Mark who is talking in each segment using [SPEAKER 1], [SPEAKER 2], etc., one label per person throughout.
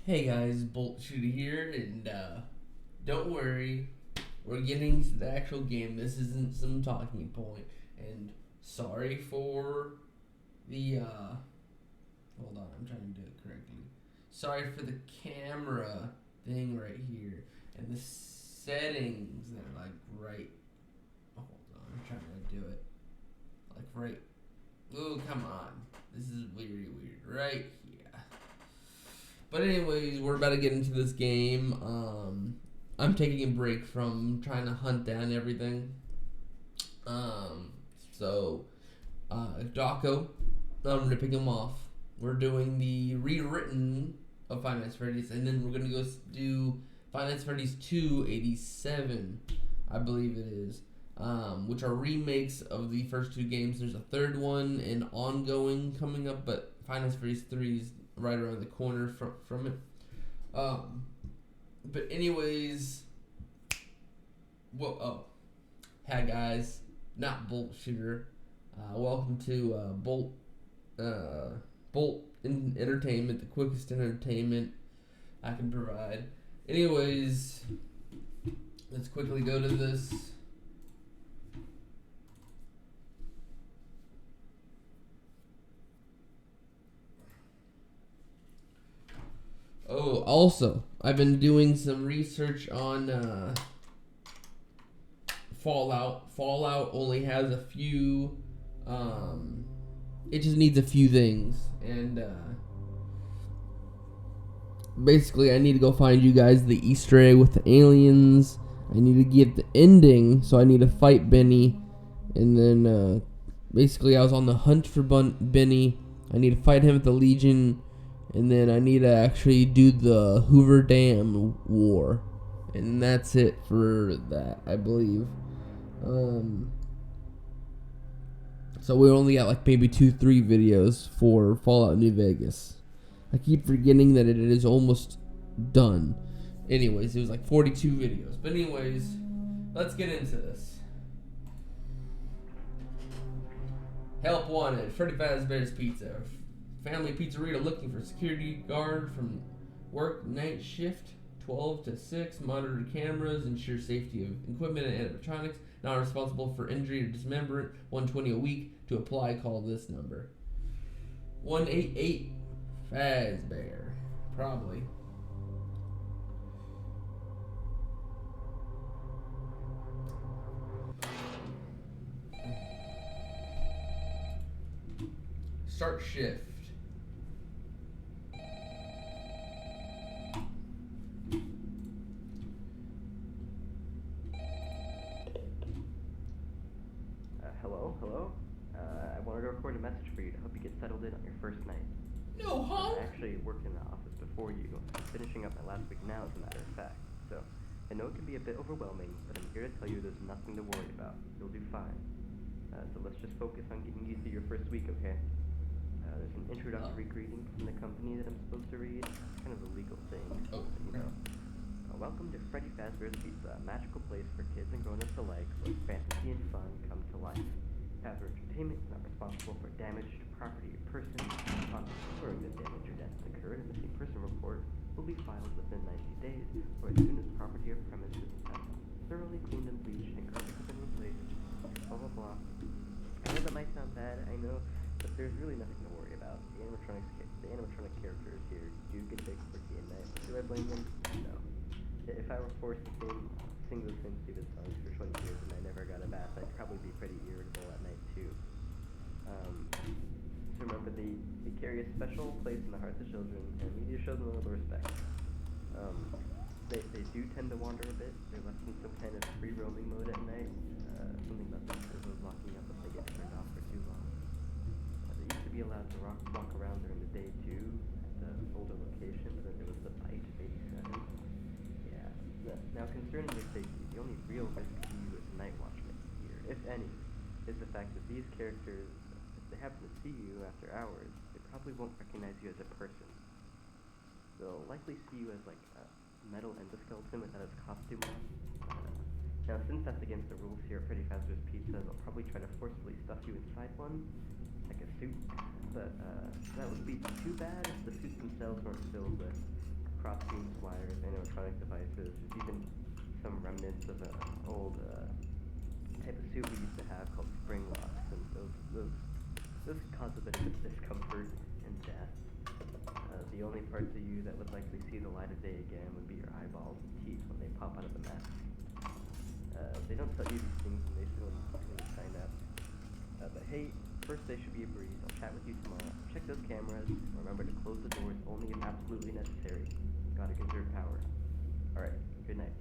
[SPEAKER 1] Hey guys, Bolt Shooter here, and don't worry, we're getting to the actual game. This isn't some talking point. And sorry for the hold on, I'm trying to do it correctly. Sorry for the camera thing right here and the settings that are like right. Hold on, I'm trying to do it like right. Oh come on, this is weird, right here. But anyways, we're about to get into this game. I'm taking a break from trying to hunt down everything. Um, so, Daco, I'm ripping him off. We're doing the rewritten of Five Nights at Freddy's, and then we're gonna go do Five Nights at Freddy's 287, I believe it is, which are remakes of the first two games. There's a third one and ongoing coming up, but Five Nights at Freddy's 3 is right around the corner from it. But anyways, hi guys, not Bolt Shooter. Welcome to Bolt Entertainment, the quickest entertainment I can provide. Anyways, let's quickly go to this. Oh, also, I've been doing some research on Fallout. Fallout only has a few. It just needs a few things, and basically, I need to go find you guys the Easter egg with the aliens. I need to get the ending, so I need to fight Benny, and then basically, I was on the hunt for Benny. I need to fight him at the Legion, and then I need to actually do the Hoover Dam War, and that's it for that, I believe. So we only got like maybe 2-3 videos for Fallout New Vegas. I keep forgetting that it is almost done. Anyways, it was like 42 videos. But anyways, let's get into this. Help wanted. Freddy Fazbear's Pizza. Family pizzeria looking for security guard from work night shift. 12 to 6. Monitor cameras. Ensure safety of equipment and electronics. Not responsible for injury or dismemberment. $120 a week. To apply, call this number. 188 Fazbear. Probably. Start shift.
[SPEAKER 2] Hello. I wanted to record a message for you to help you get settled in on your first night.
[SPEAKER 1] No, huh?
[SPEAKER 2] I actually worked in the office before you, finishing up my last week now, as a matter of fact. So, I know it can be a bit overwhelming, but I'm here to tell you there's nothing to worry about. You'll do fine. So let's just focus on getting you through your first week, okay? There's an introductory greeting from the company that I'm supposed to read. It's kind of a legal thing, you know. Welcome to Freddy Fazbear's Pizza, a magical place for kids and grown-ups alike, where fantasy and fun come to life. Fazbear Entertainment is not responsible for damage to property or person. Upon discovering that damage or death occurred, a missing person report will be filed within 90 days, or as soon as property or premises have thoroughly cleaned and bleached and carpets have been replaced. Blah blah blah. I know that might sound bad, I know, but there's really nothing to worry about. The animatronic characters here do get a bit quirky at night. Do I blame them? No. If I were forced to sing those same stupid songs for 20 years and I never got a bath, I'd probably be pretty irritable at night too. So remember, they carry a special place in the hearts of children, and we need to show them a little respect. They do tend to wander a bit. They're left in some kind of free roaming mode at night. Something about the servos locking up if they get turned off for too long. They used to be allowed to walk around during the day too, at the older location, but then there was the B.O.L.T 87. Now, concerning your safety, the only real risk to you as a night watchman here, if any, is the fact that these characters, if they happen to see you after hours, they probably won't recognize you as a person. They'll likely see you as like a metal endoskeleton without its costume on. Now, since that's against the rules here at Freddy Fazbear's Pizza, they'll probably try to forcibly stuff you inside one, suit, but that would be too bad if the suits themselves weren't filled with crossbeams, wires, animatronic devices. There's even some remnants of an old type of suit we used to have called spring locks, and those cause a bit of discomfort and death. The only parts of you that would likely see the light of day again would be your eyeballs and teeth when they pop out of the mask. They don't tell you these things when you sign up. But hey, first day should be a breeze. I'll chat with you tomorrow. Check those cameras. Remember to close the doors only if absolutely necessary. Gotta conserve power. Alright, good night.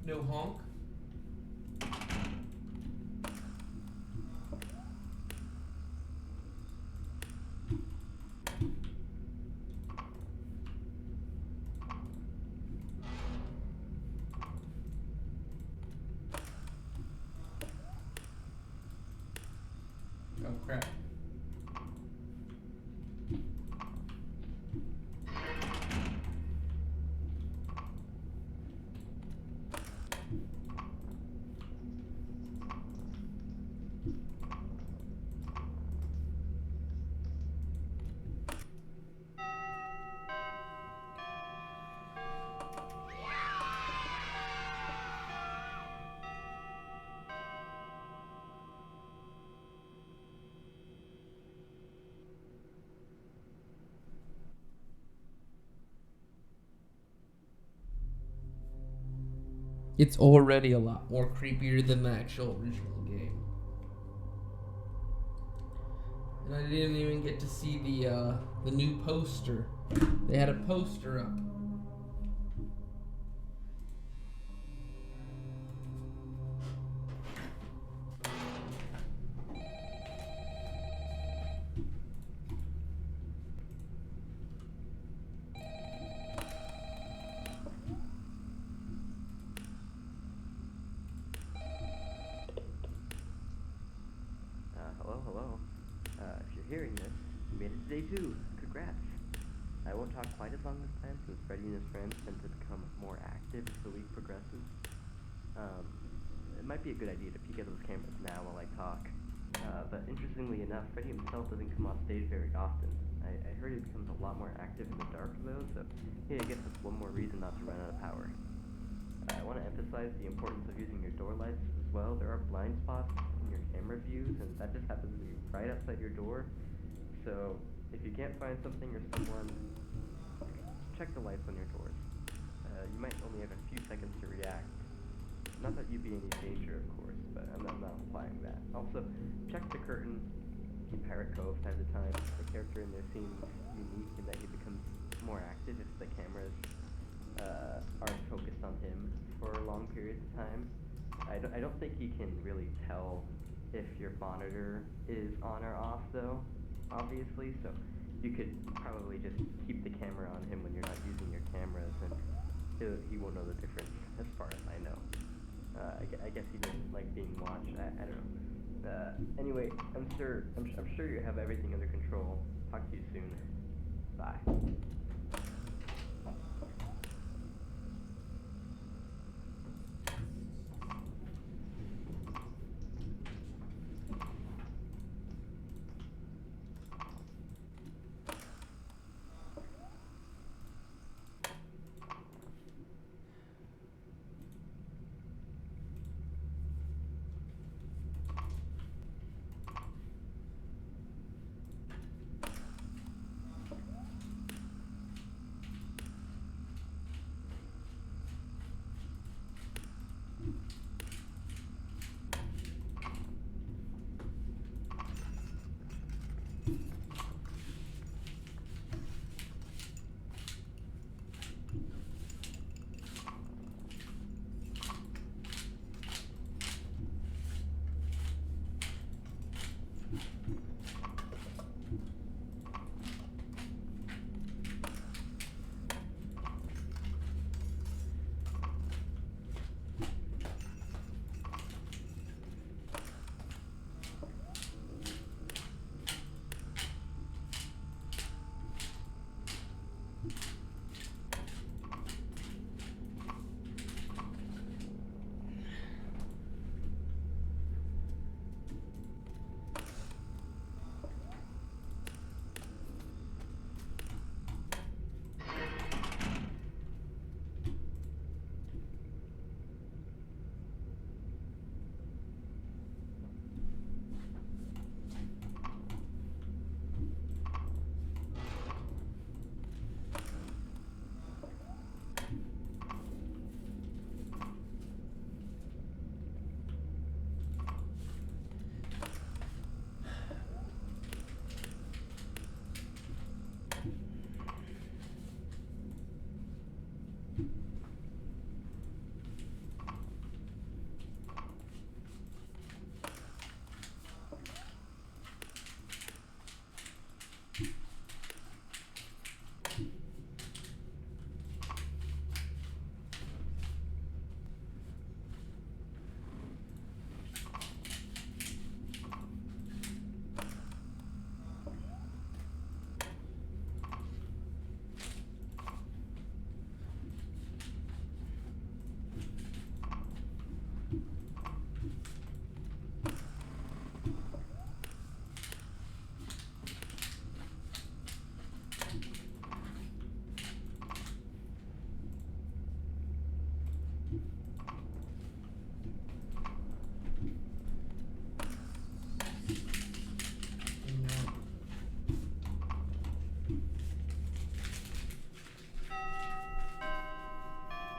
[SPEAKER 1] No honk? Oh crap. It's already a lot more creepier than the actual original game. And I didn't even get to see the new poster. They had a poster up.
[SPEAKER 2] Hello. If you're hearing this, you made it to day 2. Congrats. I won't talk quite as long this time since Freddy and his friends tend to become more active as the week progresses. It might be a good idea to peek at those cameras now while I talk. But interestingly enough, Freddy himself doesn't come off stage very often. I heard he becomes a lot more active in the dark though, so hey, I guess that's one more reason not to run out of power. I want to emphasize the importance of using your door lights as well. There are blind spots in your camera views, and that just happens to be right outside your door. So if you can't find something or someone, check the lights on your doors. You might only have a few seconds to react. Not that you'd be in any danger, of course, but I'm not implying that. Also, check the curtain in Pirate Cove time to time. The character in there seems unique in that he becomes more active if the cameras are focused on him for long periods of time. I don't think he can really tell if your monitor is on or off though, obviously, so you could probably just keep the camera on him when you're not using your cameras, and he won't know the difference as far as I know. I guess he doesn't like being watched. I don't know. Anyway, I'm sure you have everything under control. Talk to you soon. Bye.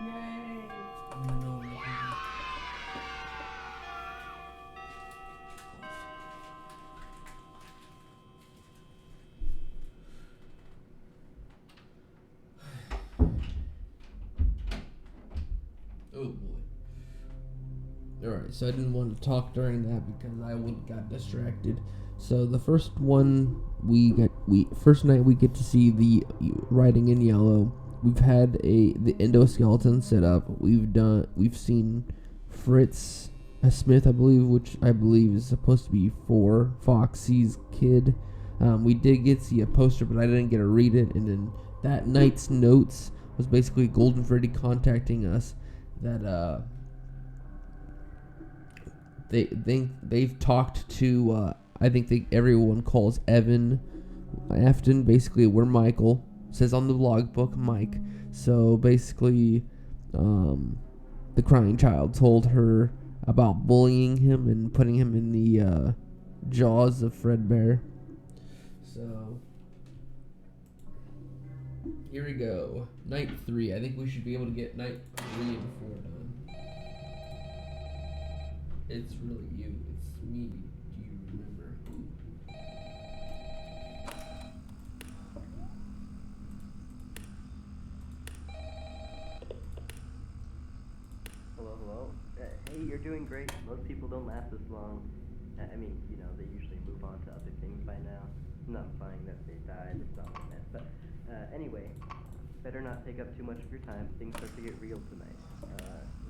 [SPEAKER 1] Yay! No, no, oh boy. Alright, so I didn't want to talk during that because I would got distracted. So the first one first night we get to see the writing in yellow. We've had the endoskeleton set up. We've seen Fritz Smith, I believe, which I believe is supposed to be for Foxy's kid. We did get to see a poster, but I didn't get to read it. And then that night's notes was basically Golden Freddy contacting us that they've talked to I think everyone calls Evan Afton. Basically, we're Michael. Says on the logbook Mike. So basically, the crying child told her about bullying him and putting him in the jaws of Fredbear. So here we go. Night 3. I think we should be able to get night 3 and 4 done. It's really you. It's me. Do you remember who?
[SPEAKER 2] Hello? Hey, you're doing great. Most people don't last this long. I mean, you know, they usually move on to other things by now. I'm not implying that they died. It's not like that. But anyway, better not take up too much of your time. Things start to get real tonight.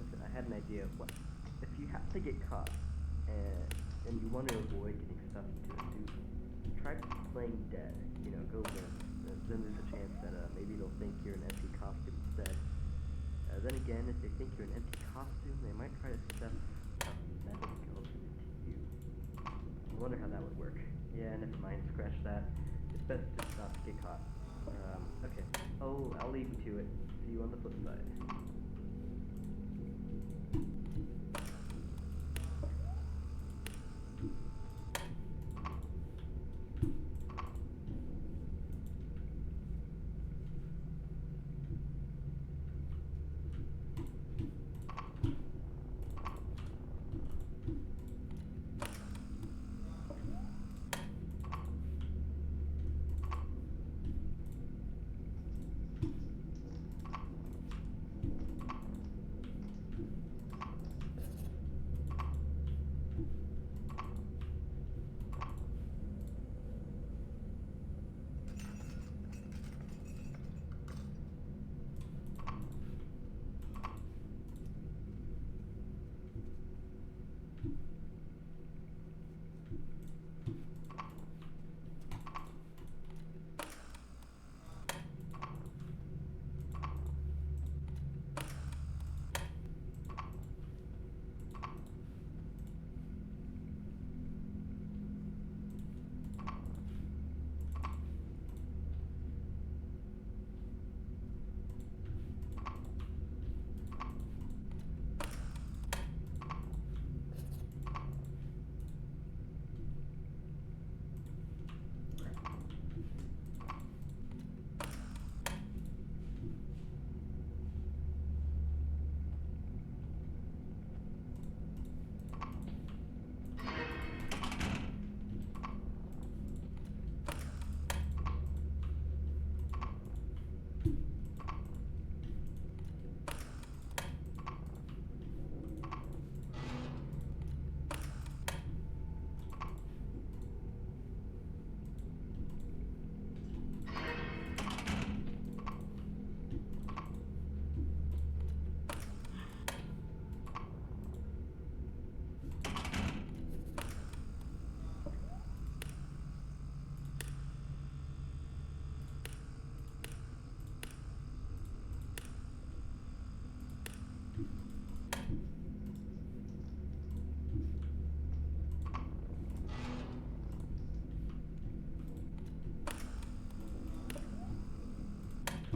[SPEAKER 2] Listen, I had an idea of what. If you have to get caught, and you want to avoid getting stuffed into a suit, try playing dead. You know, go limp. Then there's a chance that maybe they'll think you're an empty costume instead. Then again, if they think you're an empty costume, they might try to stuff a metal skeleton into you. I wonder how that would work. Yeah, never mind. Scratch that. It's best just not to get caught. Okay. Oh, I'll leave you to it. See you on the flip side.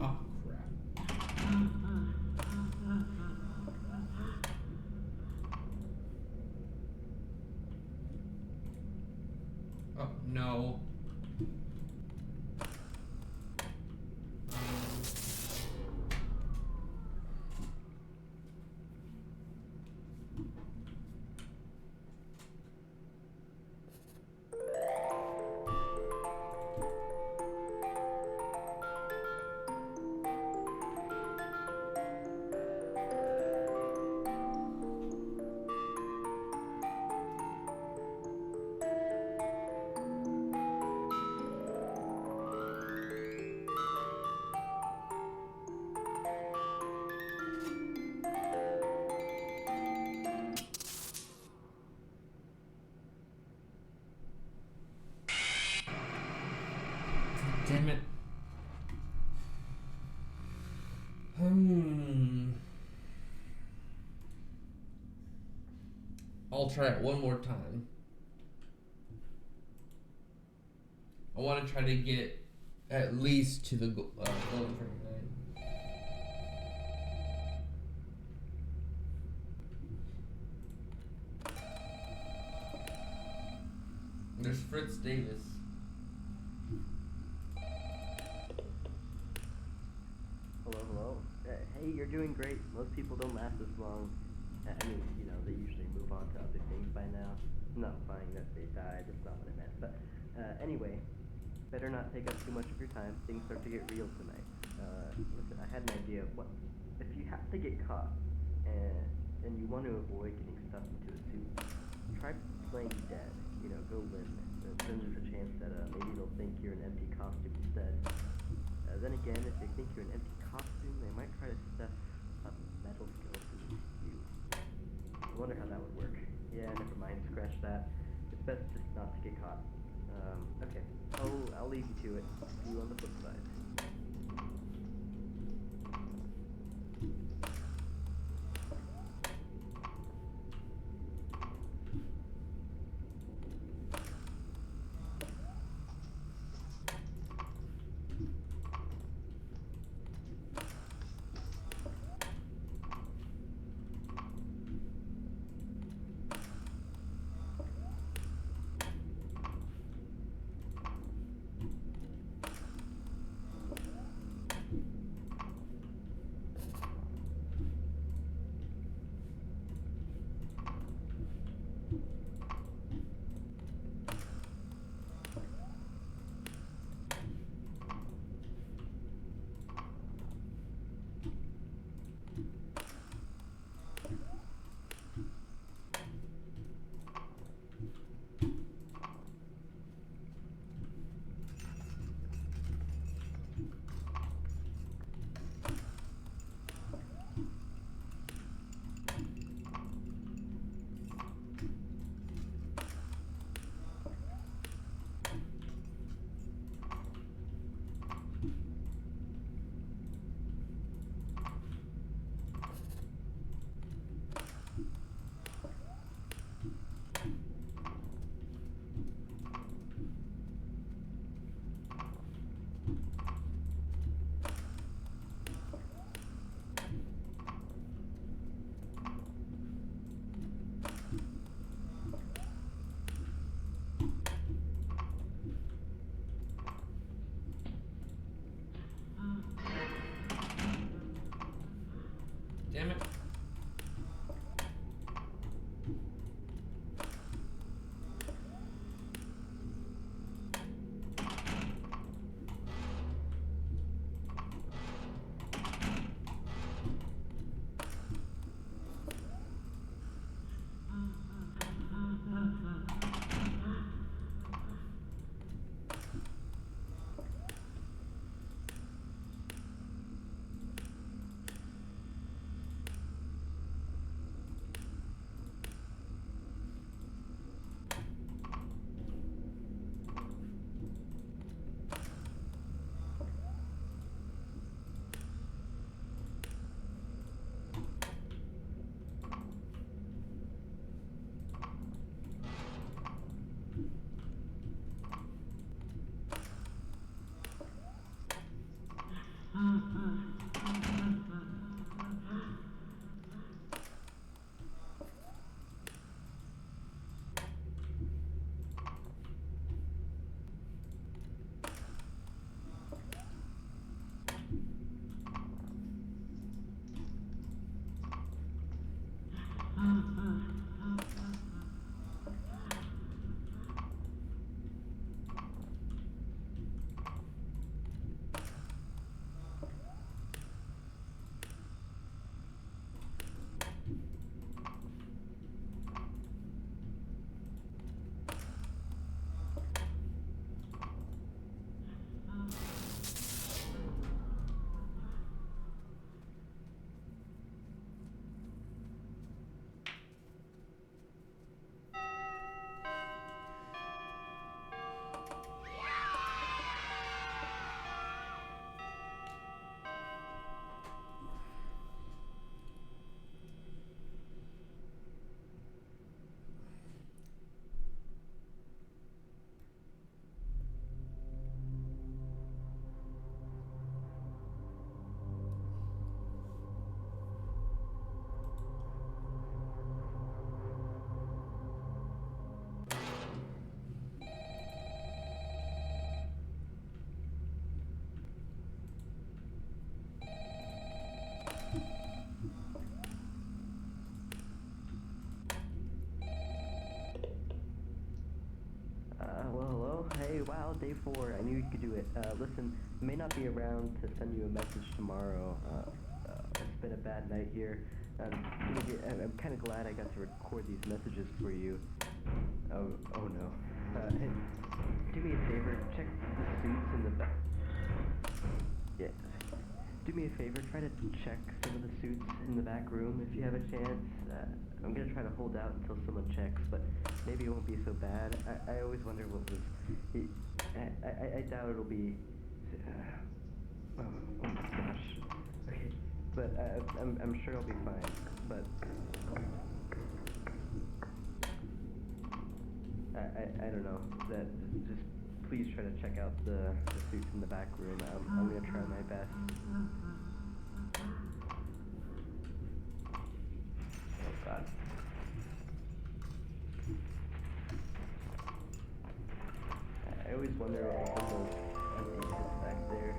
[SPEAKER 1] Oh, crap. Oh, no. Damn it. I'll try it one more time. I want to try to get at least to the golden frame line. There's Fritz Davis.
[SPEAKER 2] Hello, hello. Hey, you're doing great. Most people don't last this long. I mean, they usually move on to other things by now. I'm not implying that they died. That's not what I meant. But anyway, better not take up too much of your time. Things start to get real tonight. Listen, I had an idea. What if you have to get caught and you want to avoid getting stuffed into a suit? Try playing dead. Go limp. Then there's a chance that maybe they'll think you're an empty costume instead. Then again, if they think you're an empty costume, they might try to stuff a metal skeleton into you. I wonder how that would work. Yeah, never mind. Scratch that. It's best just not to get caught. Okay. I'll leave you to it. See you on the flip side. Okay, wow, day 4. I knew you could do it. Listen, I may not be around to send you a message tomorrow. It's been a bad night here. I'm kind of glad I got to record these messages for you. Oh no. And do me a favor, check the suits in the back. Yeah. Do me a favor, try to check some of the suits in the back room if you have a chance. I'm gonna try to hold out until someone checks, but maybe it won't be so bad. I always wonder what was... I doubt it'll be... oh my gosh. Okay, but I'm sure I'll be fine, but... I don't know. That just please try to check out the suits in the back room. I'm gonna try my best. Oh God. I always wonder what was in those empty pits back there.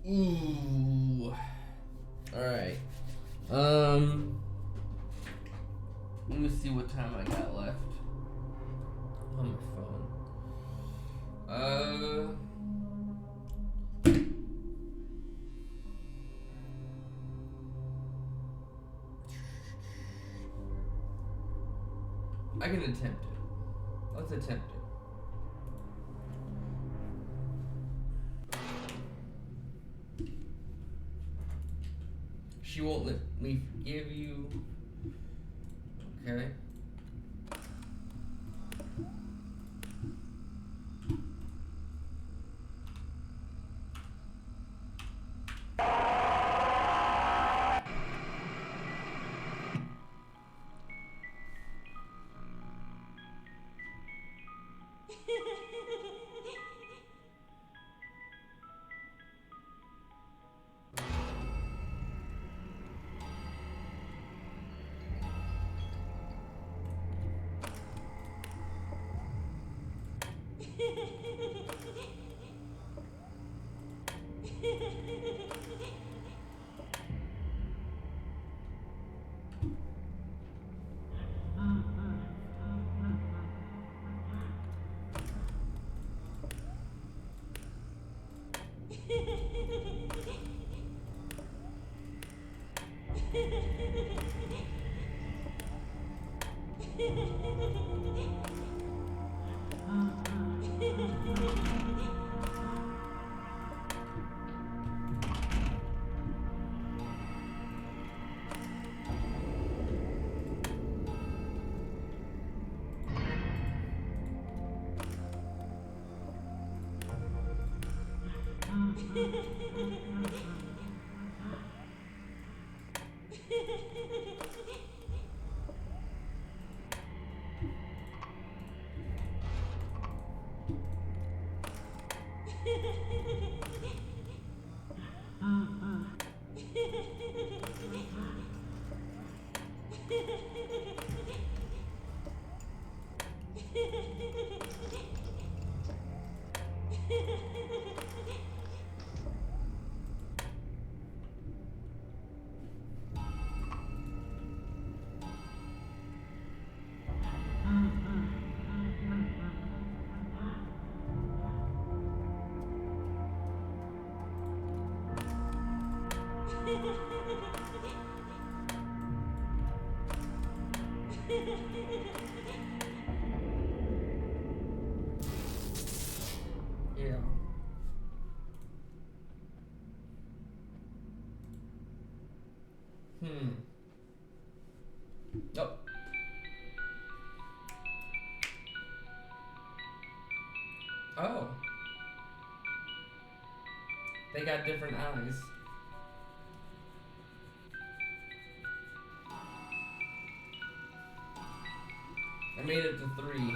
[SPEAKER 1] Ooh. Alright. Let me see what time I got left on my phone. I can attempt it. Let's attempt it. She won't let me forgive you. Okay. Yeah. Oh. Oh. They got different eyes. I made it to 3.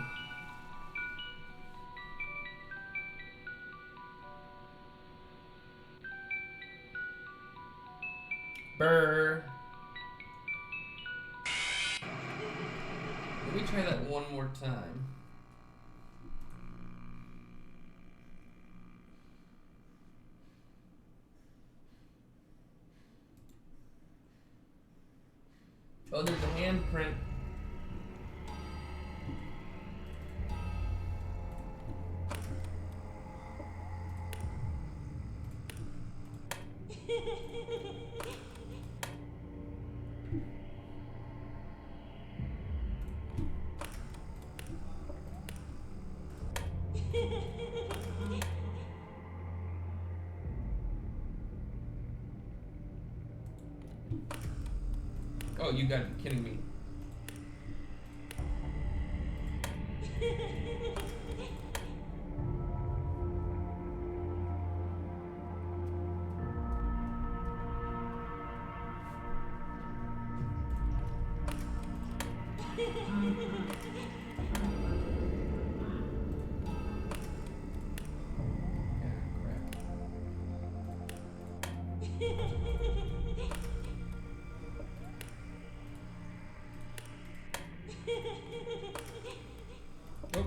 [SPEAKER 1] Brr. Let me try that one more time. Oh, there's a handprint. Oh, you gotta be kidding me. Oh.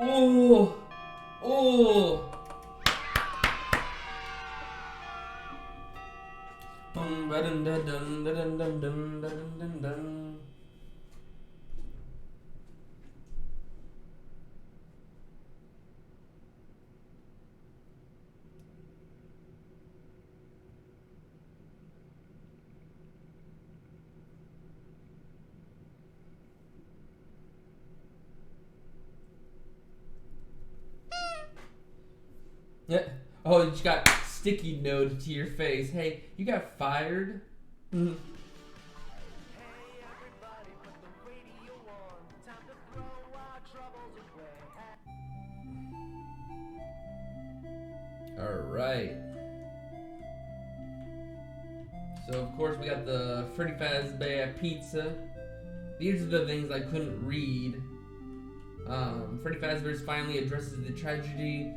[SPEAKER 1] Oh, oh. Dun, dun, dun, dun, dun, dun, dun, dun, dun, dun. Yeah. Oh, you just got sticky note to your face. Hey, you got fired? Mhm. Alright. So, of course, we got the Freddy Fazbear pizza. These are the things I couldn't read. Freddy Fazbear's finally addresses the tragedy.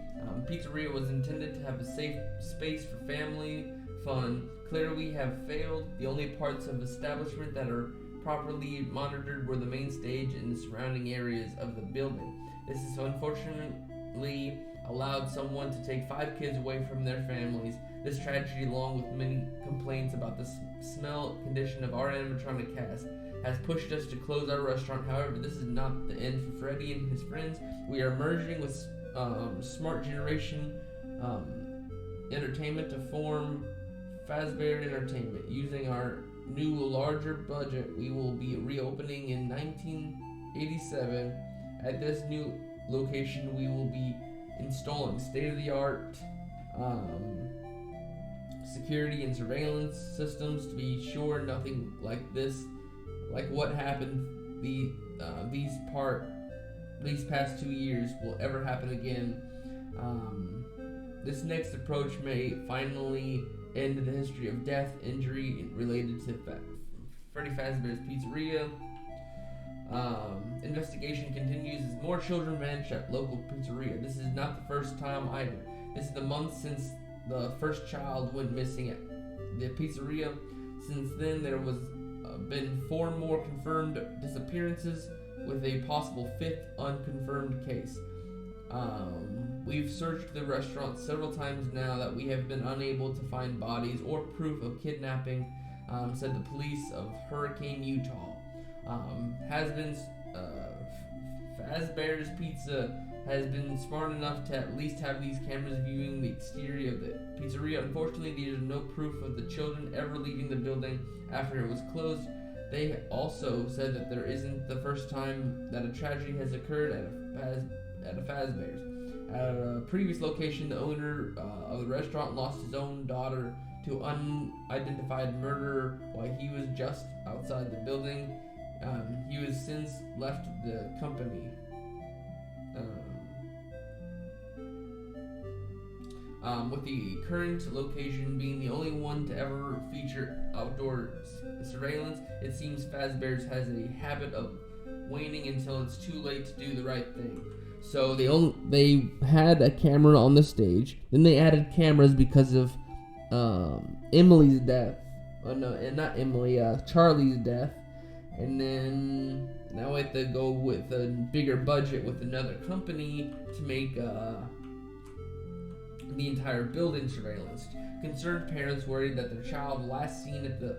[SPEAKER 1] Pizzeria was intended to have a safe space for family fun. Clearly, we have failed. The only parts of establishment that are properly monitored were the main stage and the surrounding areas of the building. This has unfortunately allowed someone to take 5 kids away from their families. This tragedy, along with many complaints about the smell condition of our animatronic cast, has pushed us to close our restaurant. However, this is not the end for Freddy and his friends. We are merging with Smart Generation Entertainment to form Fazbear Entertainment. Using our new larger budget, we will be reopening in 1987. At this new location, we will be installing state-of-the-art security and surveillance systems to be sure nothing like this, like what happened these past 2 years, will ever happen again. This next approach may finally end the history of death, injury related to Freddy Fazbear's Pizzeria. Investigation continues as more children vanish at local pizzeria. This is not the first time either. This is the month since the first child went missing at the pizzeria. Since then, there was been 4 more confirmed disappearances, with a possible 5th unconfirmed case. We've searched the restaurant several times now that we have been unable to find bodies or proof of kidnapping, said the police of Hurricane, Utah. Fazbear's Pizza has been smart enough to at least have these cameras viewing the exterior of the pizzeria. Unfortunately, there's no proof of the children ever leaving the building after it was closed. They also said that there isn't the first time that a tragedy has occurred at a Fazbear's. At a previous location, the owner of the restaurant lost his own daughter to unidentified murderer while he was just outside the building. He has since left the company. With the current location being the only one to ever feature outdoor surveillance, it seems Fazbear's has a habit of waiting until it's too late to do the right thing. So they had a camera on the stage, then they added cameras because of Emily's death. Oh no, not Emily, Charlie's death. And then now we have to go with a bigger budget with another company to make the entire building surveillance. Concerned parents worried that their child last seen at the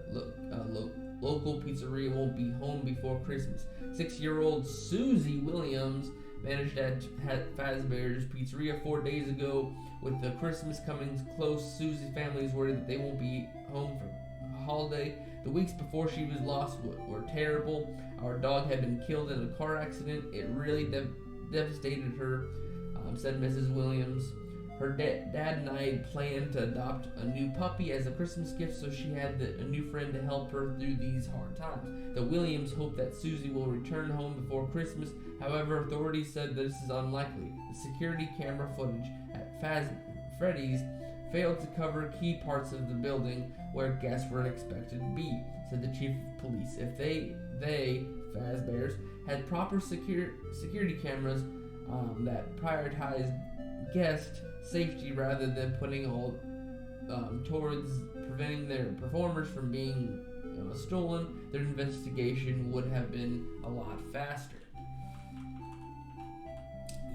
[SPEAKER 1] local pizzeria won't be home before Christmas. 6-year-old Susie Williams vanished at Fazbear's Pizzeria 4 days ago. With the Christmas coming close, Susie's family is worried that they won't be home for a holiday. The weeks before she was lost were terrible. Our dog had been killed in a car accident. It really devastated her, said Mrs. Williams. Her dad and I had planned to adopt a new puppy as a Christmas gift, so she had a new friend to help her through these hard times. The Williams hope that Susie will return home before Christmas. However, authorities said this is unlikely. The security camera footage at Freddy's failed to cover key parts of the building where guests were expected to be, said the chief of police. If they Fazbear's, had proper security cameras that prioritized guest safety rather than putting all towards preventing their performers from being stolen, their investigation would have been a lot faster.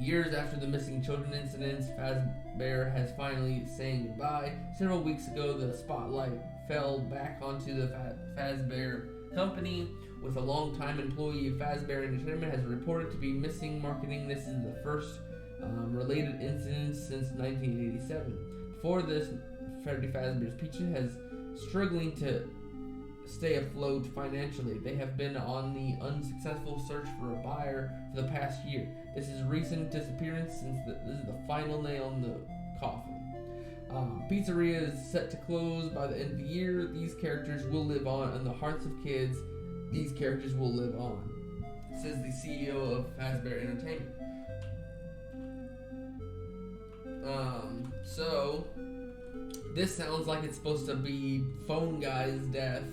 [SPEAKER 1] Years after the missing children incidents, Fazbear has finally saying goodbye. Several weeks ago, the spotlight fell back onto the Fazbear company, with a longtime employee of Fazbear Entertainment has reported to be missing marketing. This is the first related incident since 1987. Before this, Freddy Fazbear's Pizza has struggling to stay afloat financially. They have been on the unsuccessful search for a buyer for the past year. This is recent disappearance since this is the final nail in the coffin. Pizzeria is set to close by the end of the year. These characters will live on in the hearts of kids. These characters will live on, says the CEO of Fazbear Entertainment. So this sounds like it's supposed to be Phone Guy's death.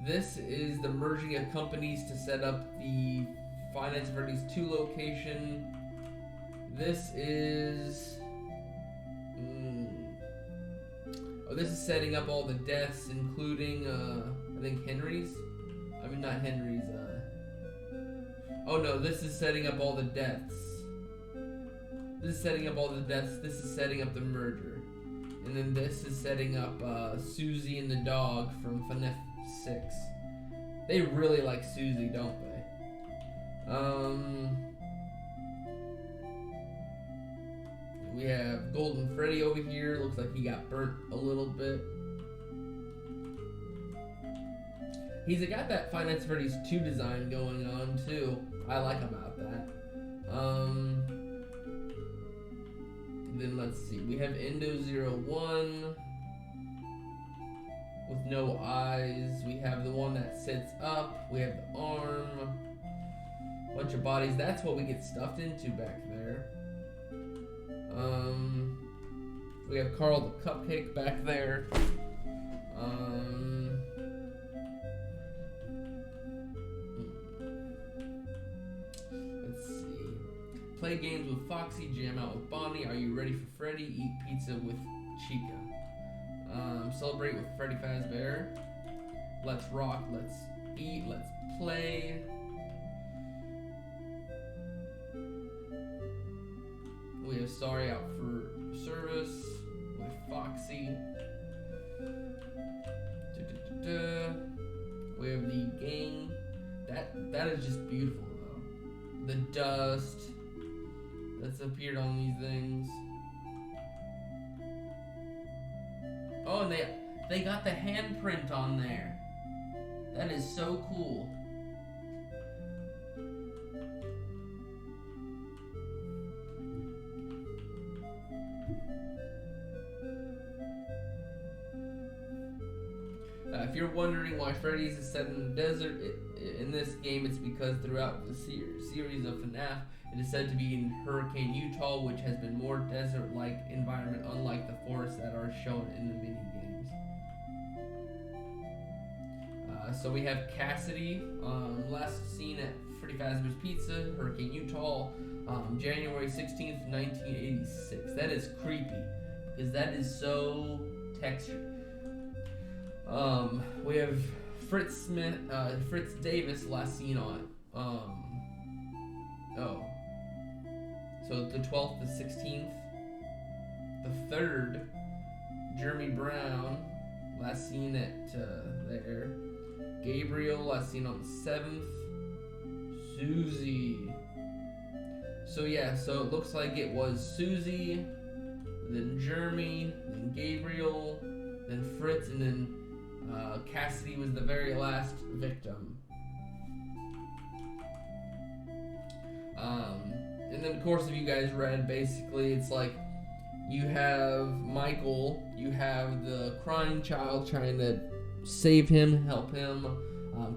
[SPEAKER 1] This is the merging of companies to set up the Finance Freddy's 2 location. This is this is setting up all the deaths, including I think Henry's. I mean, not Henry's. Oh no, this is setting up all the deaths. This is setting up all the deaths. This is setting up the merger. And then this is setting up Susie and the dog from Fnaf 6. They really like Susie, don't they? We have Golden Freddy over here. Looks like he got burnt a little bit. He's got that Finance Freddy's 2 design going on too. I like about that. Then let's see. We have Endo-01 with no eyes. We have the one that sits up. We have the arm. Bunch of bodies. That's what we get stuffed into back there. We have Carl the Cupcake back there. Play games with Foxy, jam out with Bonnie. Are you ready for Freddy? Eat pizza with Chica. Celebrate with Freddy Fazbear. Let's rock, let's eat, let's play. We have Sorry out for service with Foxy. We have the gang. That is just beautiful though. The dust that's appeared on these things. Oh, and they got the handprint on there. That is so cool. If you're wondering why Freddy's is set in the desert, in this game it's because throughout the series of Fnaf, it is said to be in Hurricane, Utah, which has been more desert-like environment, unlike the forests that are shown in the mini-games. So we have Cassidy, last seen at Freddy Fazbear's Pizza, Hurricane, Utah, January 16th, 1986. That is creepy, because that is so textured. We have Fritz Davis, last seen on, so the 12th, the 16th, the 3rd, Jeremy Brown, last seen at, there, Gabriel, last seen on the 7th, Susie, so yeah, so it looks like it was Susie, then Jeremy, then Gabriel, then Fritz, and then Cassidy was the very last victim. And then, of course, if you guys read, basically, it's like you have Michael, you have the crying child trying to save him, help him.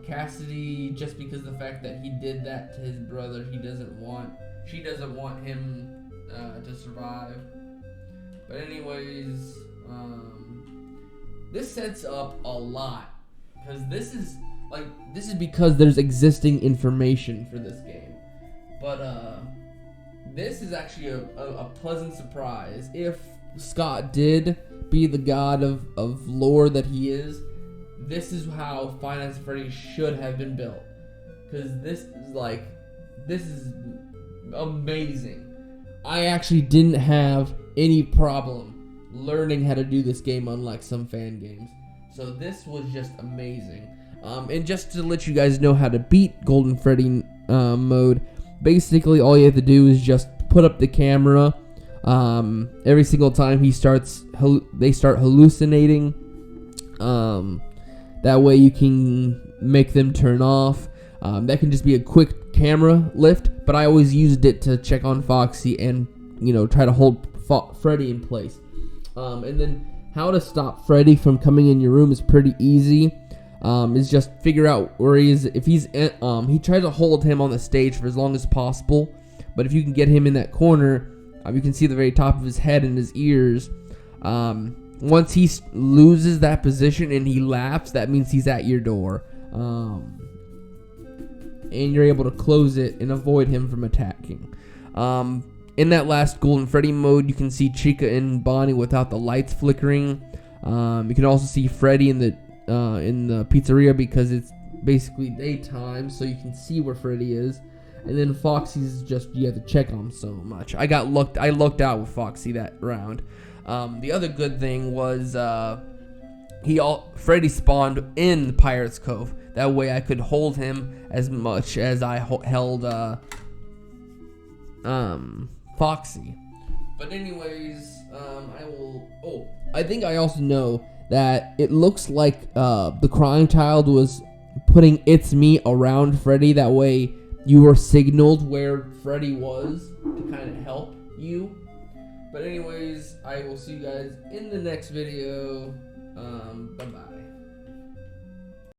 [SPEAKER 1] Cassidy, just because of the fact that he did that to his brother, she doesn't want him to survive. But anyways, this sets up a lot, because this is because there's existing information for this game, but this is actually a pleasant surprise. If Scott did be the god of lore that he is, this is how Five Nights at Freddy's should have been built, because this is amazing. I actually didn't have any problem learning how to do this game, unlike some fan games. So this was just amazing. And just to let you guys know how to beat Golden Freddy mode, basically all you have to do is just put up the camera. Every single time they start hallucinating. That way you can make them turn off. That can just be a quick camera lift, but I always used it to check on Foxy and try to hold Freddy in place. And then how to stop Freddy from coming in your room is pretty easy. Is just figure out where he is. If he's he tries to hold him on the stage for as long as possible, but if you can get him in that corner, you can see the very top of his head and his ears. Once he loses that position and he laughs, that means he's at your door. And you're able to close it and avoid him from attacking. In that last Golden Freddy mode, you can see Chica and Bonnie without the lights flickering. You can also see Freddy in the pizzeria because it's basically daytime, so you can see where Freddy is. And then Foxy's just, you have to check on him so much. I lucked out with Foxy that round. The other good thing was Freddy spawned in Pirate's Cove. That way I could hold him as much as I held Foxy. But anyways, I think I also know that it looks like the crying child was putting "It's me" around Freddy. That way you were signaled where Freddy was to kind of help you. But anyways, I will see you guys in the next video. Bye-bye.